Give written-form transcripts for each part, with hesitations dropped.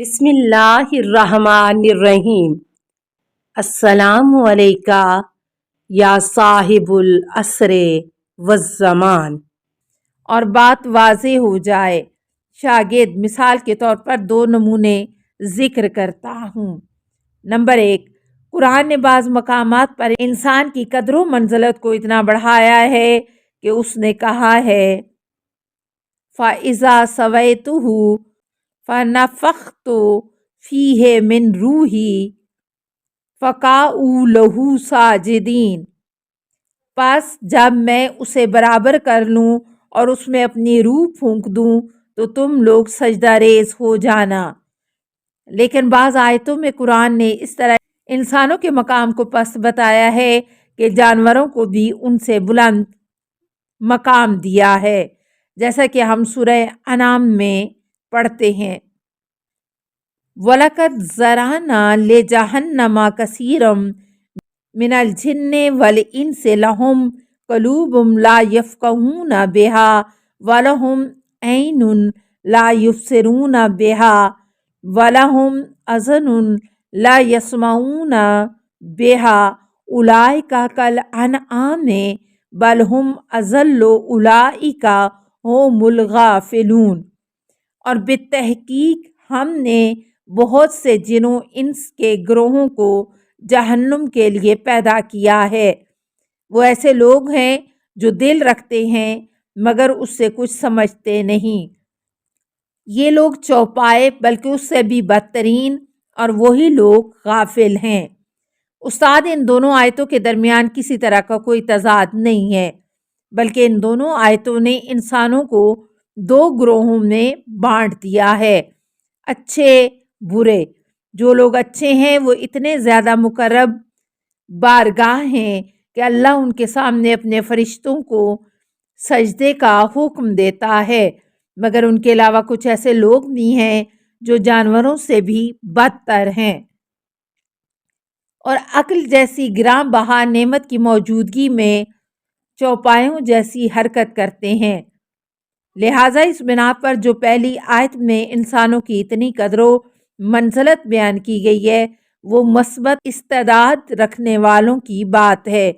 بسم اللہ الرحمن الرحیم۔ السلام علیکہ یا صاحب العصر والزمان۔ اور بات واضح ہو جائے، شاگرد مثال کے طور پر دو نمونے ذکر کرتا ہوں۔ نمبر 1، قرآن نے بعض مقامات پر انسان کی قدر و منزلت کو اتنا بڑھایا ہے کہ اس نے کہا ہے فَإِذَا سَوَيْتُهُ فَنَفَخْتُ فِيهِ مِنْ رُوحِي فَقَعُوا لَهُ سَاجِدِينَ۔ پس جب میں اسے برابر کر لوں اور اس میں اپنی روح پھونک دوں تو تم لوگ سجدہ ریز ہو جانا۔ لیکن بعض آیتوں میں قرآن نے اس طرح انسانوں کے مقام کو پست بتایا ہے کہ جانوروں کو بھی ان سے بلند مقام دیا ہے، جیسا کہ ہم سورہ انعام میں پڑھتے ہیں وَلَقَدْ ذَرَأْنَا لِجَهَنَّمَ كَثِيرًا مِنَ الْجِنِّ وَالْإِنسِ لَهُمْ قُلُوبٌ لَا يَفْقَهُونَ بِهَا وَلَهُمْ أَعْيُنٌ لَا يُبْصِرُونَ بِهَا وَلَهُمْ آذَانٌ لَا يَسْمَعُونَ بِهَا أُولَئِكَ كَالْأَنْعَامِ بَلْ هُمْ أَضَلُّ أُولَئِكَ هُمُ الْغَافِلُونَ۔ اور بالتحقیق ہم نے بہت سے جنوں انس کے گروہوں کو جہنم کے لیے پیدا کیا ہے۔ وہ ایسے لوگ ہیں جو دل رکھتے ہیں مگر اس سے کچھ سمجھتے نہیں۔ یہ لوگ چوپائے بلکہ اس سے بھی بدترین، اور وہی لوگ غافل ہیں۔ استاد، ان دونوں آیتوں کے درمیان کسی طرح کا کوئی تضاد نہیں ہے، بلکہ ان دونوں آیتوں نے انسانوں کو دو گروہوں میں بانٹ دیا ہے، اچھے برے۔ جو لوگ اچھے ہیں وہ اتنے زیادہ مقرب بارگاہ ہیں کہ اللہ ان کے سامنے اپنے فرشتوں کو سجدے کا حکم دیتا ہے، مگر ان کے علاوہ کچھ ایسے لوگ بھی ہیں جو جانوروں سے بھی بدتر ہیں اور عقل جیسی گراں بہا نعمت کی موجودگی میں چوپایوں جیسی حرکت کرتے ہیں۔ لہٰذا اس بنا پر جو پہلی آیت میں انسانوں کی اتنی قدر و منزلت بیان کی گئی ہے وہ مثبت استعداد رکھنے والوں کی بات ہے،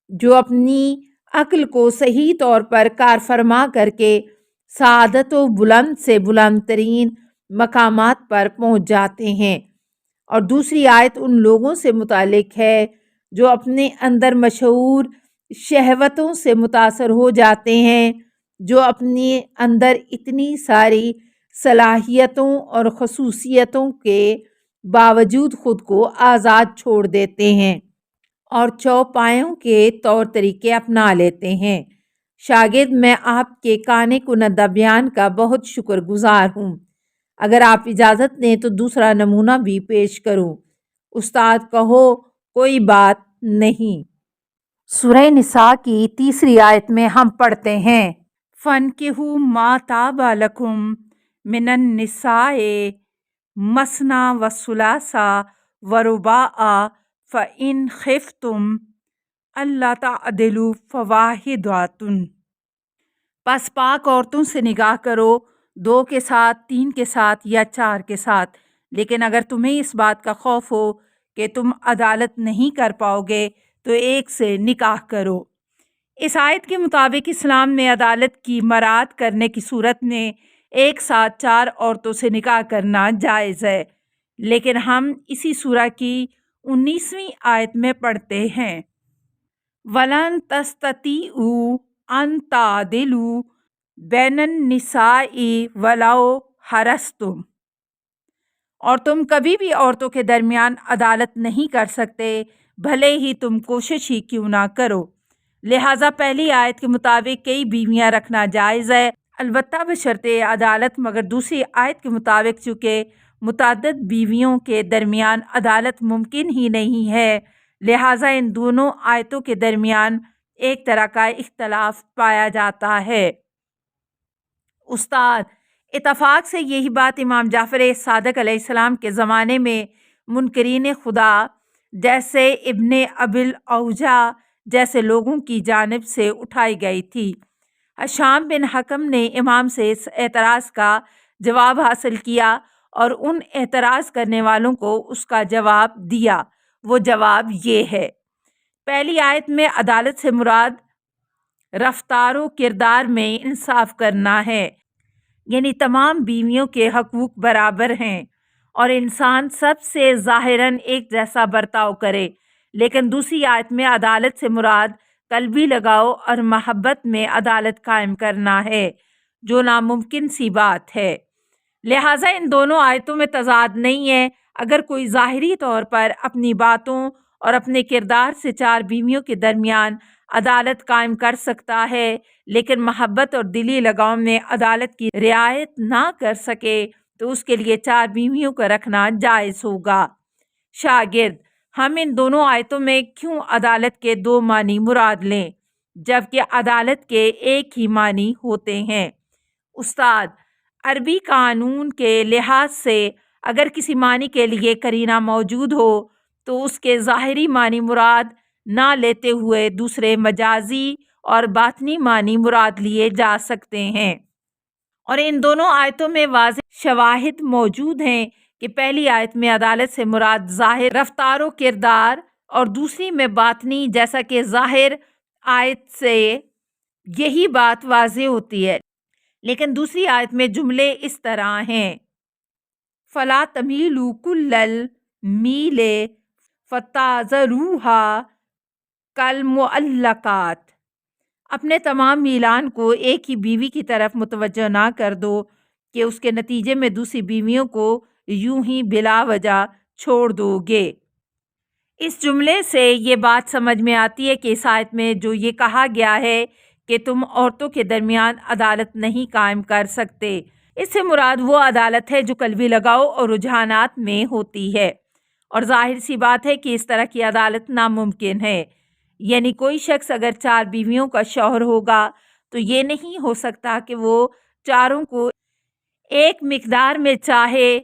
جو اپنی عقل کو صحیح طور پر کار فرما کر کے سعادت و بلند سے بلند ترین مقامات پر پہنچ جاتے ہیں۔ اور دوسری آیت ان لوگوں سے متعلق ہے جو اپنے اندر مشہور شہوتوں سے متاثر ہو جاتے ہیں، جو اپنے اندر اتنی ساری صلاحیتوں اور خصوصیتوں کے باوجود خود کو آزاد چھوڑ دیتے ہیں اور چوپایوں کے طور طریقے اپنا لیتے ہیں۔ شاگرد، میں آپ کے قانع کنندہ بیان کا بہت شکر گزار ہوں۔ اگر آپ اجازت دیں تو دوسرا نمونہ بھی پیش کروں۔ استاد: کہو، کوئی بات نہیں۔ سورہ نساء کی 3 آیت میں ہم پڑھتے ہیں فَانكِحُوا مَا طَابَ لَكُم مِّنَ النِّسَاءِ مَثْنَىٰ وَثُلَاثَ وَرُبَاعَ فَإِنْ خِفْتُمْ أَلَّا تَعْدِلُوا فَوَاحِدَةً۔ پس پاک عورتوں سے نکاح کرو، 2 کے ساتھ، 3 کے ساتھ یا 4 کے ساتھ، لیکن اگر تمہیں اس بات کا خوف ہو کہ تم عدالت نہیں کر پاؤ گے تو ایک سے نکاح کرو۔ اس آیت کے مطابق اسلام میں عدالت کی مراعات کرنے کی صورت میں ایک ساتھ 4 عورتوں سے نکاح کرنا جائز ہے، لیکن ہم اسی سورہ کی 19ویں آیت میں پڑھتے ہیں وَلَن تَسْتَطِيعُوا أَن تَعْدِلُوا بَيْنَ النِّسَاءِ وَلَوْ حَرَصْتُمْ۔ اور تم کبھی بھی عورتوں کے درمیان عدالت نہیں کر سکتے بھلے ہی تم کوشش ہی کیوں نہ کرو۔ لہٰذا پہلی آیت کے مطابق کئی بیویاں رکھنا جائز ہے، البتہ بشرطِ عدالت، مگر دوسری آیت کے مطابق چونکہ متعدد بیویوں کے درمیان عدالت ممکن ہی نہیں ہے، لہٰذا ان دونوں آیتوں کے درمیان ایک طرح کا اختلاف پایا جاتا ہے۔ استاد، اتفاق سے یہی بات امام جعفر صادق علیہ السلام کے زمانے میں منکرین خدا جیسے ابن ابی الاوجاع جیسے لوگوں کی جانب سے اٹھائی گئی تھی۔ حشام بن حکم نے امام سے اس اعتراض کا جواب حاصل کیا اور ان اعتراض کرنے والوں کو اس کا جواب دیا۔ وہ جواب یہ ہے۔ پہلی آیت میں عدالت سے مراد رفتار و کردار میں انصاف کرنا ہے، یعنی تمام بیویوں کے حقوق برابر ہیں اور انسان سب سے ظاہراً ایک جیسا برتاؤ کرے۔ لیکن دوسری آیت میں عدالت سے مراد قلبی لگاؤ اور محبت میں عدالت قائم کرنا ہے، جو ناممکن سی بات ہے۔ لہٰذا ان دونوں آیتوں میں تضاد نہیں ہے۔ اگر کوئی ظاہری طور پر اپنی باتوں اور اپنے کردار سے چار بیویوں کے درمیان عدالت قائم کر سکتا ہے، لیکن محبت اور دلی لگاؤ میں عدالت کی رعایت نہ کر سکے تو اس کے لیے چار بیویوں کا رکھنا جائز ہوگا۔ شاگرد: ہم ان دونوں آیتوں میں کیوں عدالت کے دو معنی مراد لیں جبکہ عدالت کے ایک ہی معنی ہوتے ہیں؟ استاد: عربی قانون کے لحاظ سے اگر کسی معنی کے لیے قرینہ موجود ہو تو اس کے ظاہری معنی مراد نہ لیتے ہوئے دوسرے مجازی اور باطنی معنی مراد لیے جا سکتے ہیں، اور ان دونوں آیتوں میں واضح شواہد موجود ہیں کہ پہلی آیت میں عدالت سے مراد ظاہر رفتار و کردار اور دوسری میں باطنی، جیسا کہ ظاہر آیت سے یہی بات واضح ہوتی ہے۔ لیکن دوسری آیت میں جملے اس طرح ہیں: فَلَا تَمِيلُوا كُلَّ الْمِيلِ فَتَذَرُوهَا كَالْمُعَلَّقَاتِ، اپنے تمام میلان کو ایک ہی بیوی کی طرف متوجہ نہ کر دو کہ اس کے نتیجے میں دوسری بیویوں کو یوں ہی بلا وجہ چھوڑ دو گے۔ اس جملے سے یہ بات سمجھ میں آتی ہے کہ اس آیت میں جو یہ کہا گیا ہے کہ تم عورتوں کے درمیان عدالت نہیں قائم کر سکتے، اس سے مراد وہ عدالت ہے جو قلبی لگاؤ اور رجحانات میں ہوتی ہے، اور ظاہر سی بات ہے کہ اس طرح کی عدالت ناممکن ہے۔ یعنی کوئی شخص اگر چار بیویوں کا شوہر ہوگا تو یہ نہیں ہو سکتا کہ وہ چاروں کو ایک مقدار میں چاہے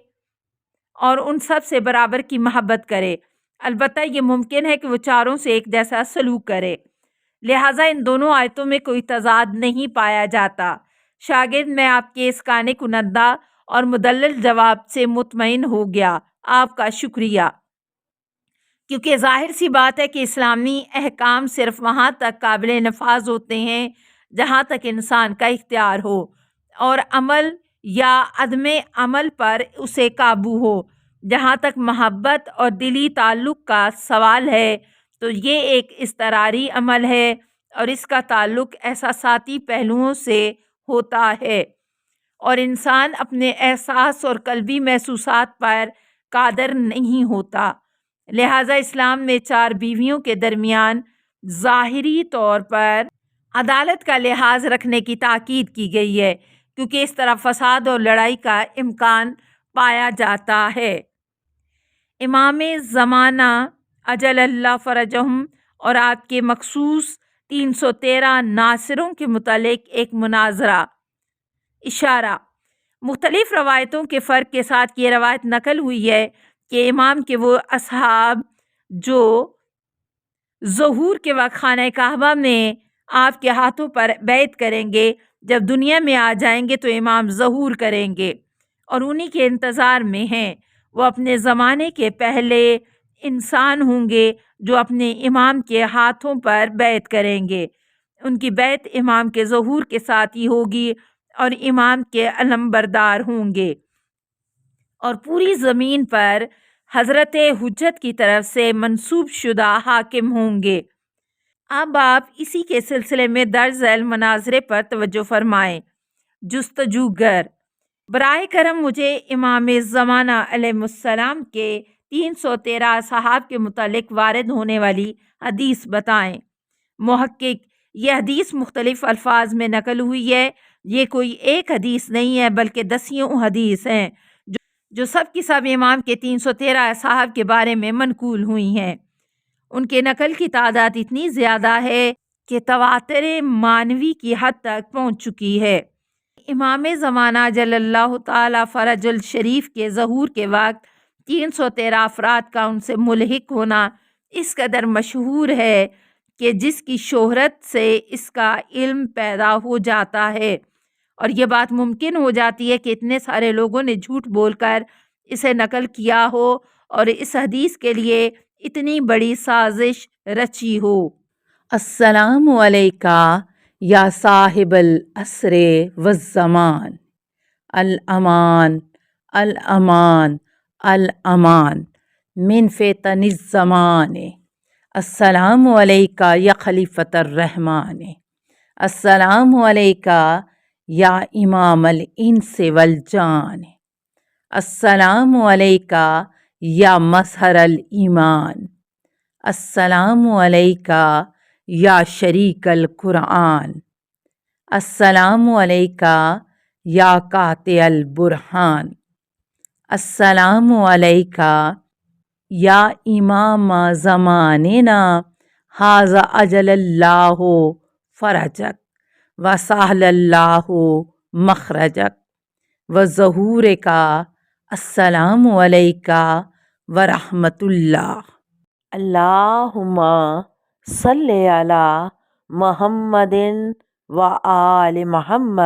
اور ان سب سے برابر کی محبت کرے۔ البتہ یہ ممکن ہے کہ وہ چاروں سے ایک جیسا سلوک کرے۔ لہٰذا ان دونوں آیتوں میں کوئی تضاد نہیں پایا جاتا۔ شاگرد: میں آپ کے اس قانع کنندہ اور مدلل جواب سے مطمئن ہو گیا۔ آپ کا شکریہ۔ کیونکہ ظاہر سی بات ہے کہ اسلامی احکام صرف وہاں تک قابل نفاذ ہوتے ہیں جہاں تک انسان کا اختیار ہو اور عمل یا عدم عمل پر اسے قابو ہو۔ جہاں تک محبت اور دلی تعلق کا سوال ہے تو یہ ایک اضطراری عمل ہے اور اس کا تعلق احساساتی پہلوؤں سے ہوتا ہے، اور انسان اپنے احساس اور قلبی محسوسات پر قادر نہیں ہوتا۔ لہٰذا اسلام میں چار بیویوں کے درمیان ظاہری طور پر عدالت کا لحاظ رکھنے کی تاکید کی گئی ہے، کیونکہ اس طرح فساد اور لڑائی کا امکان پایا جاتا ہے۔ امام زمانہ اجل اللہ فرجہم اور آپ کے مخصوص 313 ناصروں کے متعلق ایک مناظرہ۔ اشارہ: مختلف روایتوں کے فرق کے ساتھ یہ روایت نقل ہوئی ہے کہ امام کے وہ اصحاب جو ظہور کے وقت خانہ کعبہ میں آپ کے ہاتھوں پر بیعت کریں گے، جب دنیا میں آ جائیں گے تو امام ظہور کریں گے اور انہی کے انتظار میں ہیں۔ وہ اپنے زمانے کے پہلے انسان ہوں گے جو اپنے امام کے ہاتھوں پر بیعت کریں گے۔ ان کی بیعت امام کے ظہور کے ساتھ ہی ہوگی اور امام کے علم بردار ہوں گے اور پوری زمین پر حضرت حجت کی طرف سے منصوب شدہ حاکم ہوں گے۔ اب آپ اسی کے سلسلے میں درج ذیل مناظرے پر توجہ فرمائیں۔ جستجوگر: براہ کرم مجھے امام زمانہ علیہ السلام کے 313 اصحاب کے متعلق وارد ہونے والی حدیث بتائیں۔ محقق: یہ حدیث مختلف الفاظ میں نقل ہوئی ہے۔ یہ کوئی ایک حدیث نہیں ہے بلکہ دسیوں حدیث ہیں جو سب کی سب امام کے 313 اصحاب کے بارے میں منقول ہوئی ہیں۔ ان کے نقل کی تعداد اتنی زیادہ ہے کہ تواتر معنوی کی حد تک پہنچ چکی ہے۔ امام زمانہ جل اللہ تعالی فرج الشریف کے ظہور کے وقت 313 افراد کا ان سے ملحق ہونا اس قدر مشہور ہے کہ جس کی شہرت سے اس کا علم پیدا ہو جاتا ہے اور یہ بات ممکن ہو جاتی ہے کہ اتنے سارے لوگوں نے جھوٹ بول کر اسے نقل کیا ہو اور اس حدیث کے لیے اتنی بڑی سازش رچی ہو۔ السلام علیکہ یا صاحب العصر والزمان، الامان الامان الامان من فتن الزمان، السلام علیکہ یا خلیفۃ الرحمن، السلام علیکہ یا امام الانس والجان، السلام علیکہ یا مظہر الایمان، السلام علیکہ یا شریک القرآن، السلام علیکہ یا قاطع البرہان، السلام علیکہ یا امام زماننا ھذا اجل اللہ فرجک وسہل اللہ مخرجک وظہورک، السلام علیکہ ورحمۃ اللہ۔ اللہم صلی علی محمد و آل محمد۔